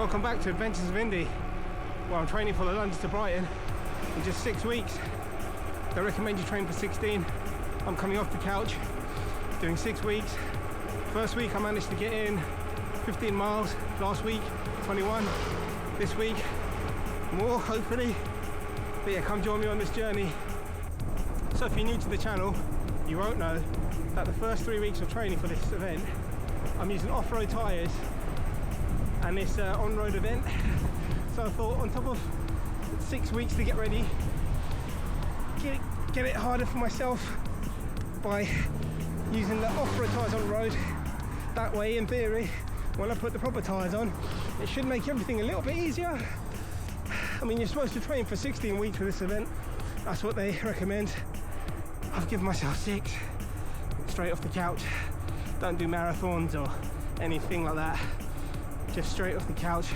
Welcome back to Adventures of Indy, where I'm training for the London to Brighton in just 6 weeks. They recommend you train for 16. I'm coming off the couch, doing 6 weeks. First week I managed to get in 15 miles, last week 21, this week more hopefully. But yeah, come join me on this journey. So if you're new to the channel, you won't know that the first 3 weeks of training for this event, I'm using off-road tyres and this on-road event. So I thought, on top of 6 weeks to get ready, get it harder for myself by using the off-road tyres on the road. That way, in theory, when I put the proper tyres on, it should make everything a little bit easier. I mean, you're supposed to train for 16 weeks for this event. That's what they recommend. I've given myself 6 straight off the couch. Don't do marathons or anything like that. Just straight off the couch.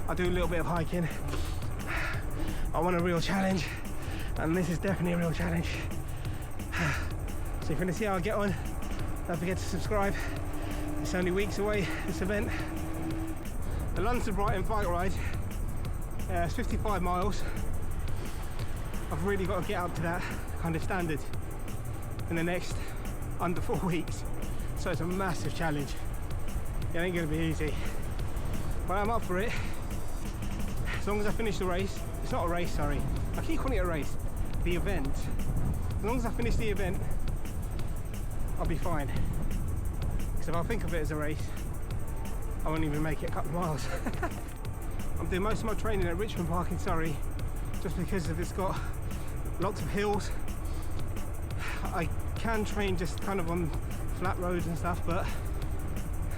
I do a little bit of hiking. I want a real challenge, and this is definitely a real challenge. So if you want to see how I get on, don't forget to subscribe. It's only weeks away, this event. The London to Brighton Cycle Ride, it's 55 miles. I've really got to get up to that kind of standard in the next under 4 weeks. So it's a massive challenge. It ain't going to be easy, but I'm up for it. As long as I finish the race. It's not a race, sorry. I keep calling it a race. The event. As long as I finish the event, I'll be fine. Because if I think of it as a race, I won't even make it a couple of miles. I'm doing most of my training at Richmond Park in Surrey, just because it's got lots of hills. I can train just kind of on flat roads and stuff, but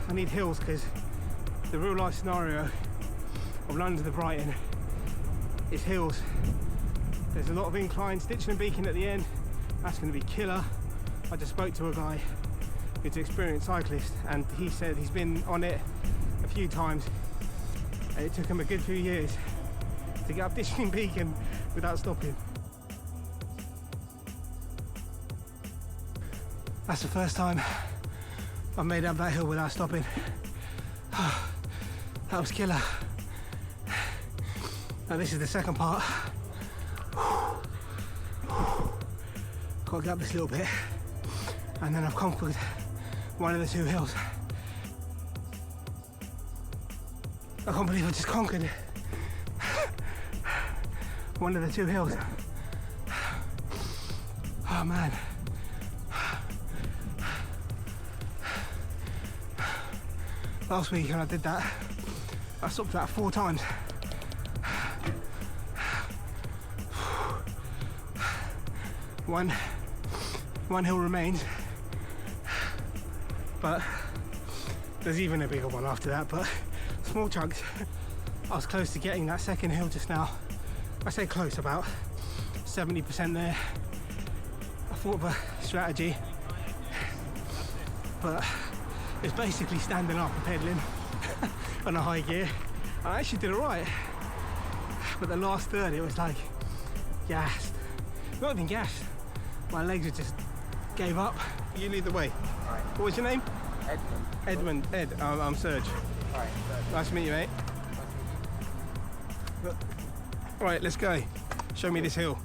I need hills because the real life scenario of London to Brighton is hills. There's a lot of inclines, Ditchling Beacon at the end. That's going to be killer. I just spoke to a guy who's an experienced cyclist, and he said he's been on it a few times and it took him a good few years to get up Ditchling Beacon without stopping. That's the first time I've made up that hill without stopping. That was killer. Now this is the second part. Got to get up this little bit, and then I've conquered one of the 2 hills. I can't believe I just conquered one of the 2 hills. Oh man. Last week when I did that, I stopped that 4 times. One hill remains, but there's even a bigger one after that, but small chunks. I was close to getting that second hill just now. I say close, about 70% there. I thought of a strategy, but it's basically standing up and pedaling on a high gear. I actually did it right, but the last third it was like gassed. Not even gassed. My legs just gave up. You lead the way. Right. What was your name? Edmund. Ed. I'm Serge. Right. Nice to meet you, mate. Right, let's go. Show me this hill.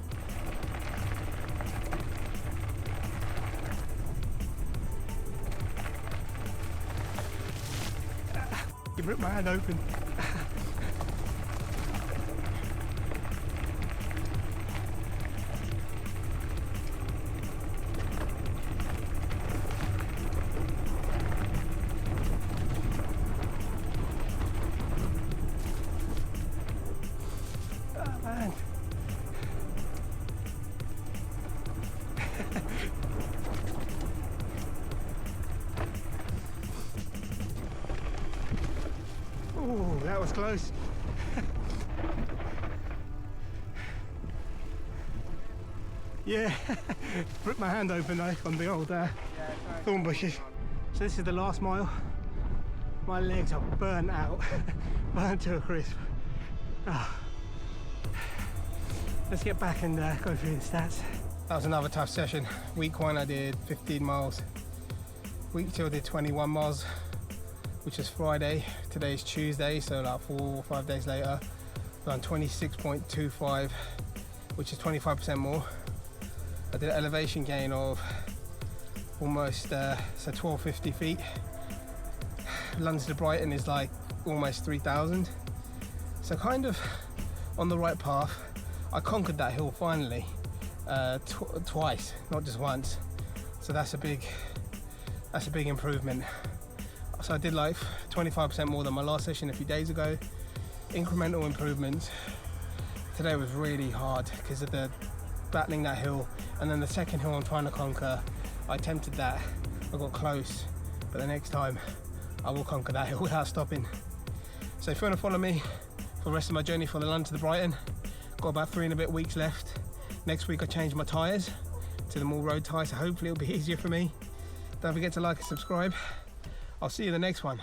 You ripped my hand open. Oh, that was close. Yeah, ripped my hand open though on the old thorn bushes. So this is the last mile. My legs are burnt out, burnt to a crisp. Oh. Let's get back and go through the stats. That was another tough session. Week 1 I did 15 miles. Week 2 I did 21 miles. which is Friday. Today is Tuesday, so like 4 or 5 days later, done 26.25, which is 25% more. I did an elevation gain of almost so 1250 feet. London to Brighton is like almost 3,000, so kind of on the right path. I conquered that hill finally, twice, not just once, so that's a big improvement. So I did like 25% more than my last session a few days ago. Incremental improvements. Today was really hard because of the battling that hill, and then the second hill I'm trying to conquer, I attempted that, I got close, but the next time I will conquer that hill without stopping. So if you want to follow me for the rest of my journey for the London to the Brighton, got about 3 and a bit weeks left. Next week I change my tyres to the more road tyres, so hopefully it'll be easier for me. Don't forget to like and subscribe. I'll see you in the next one.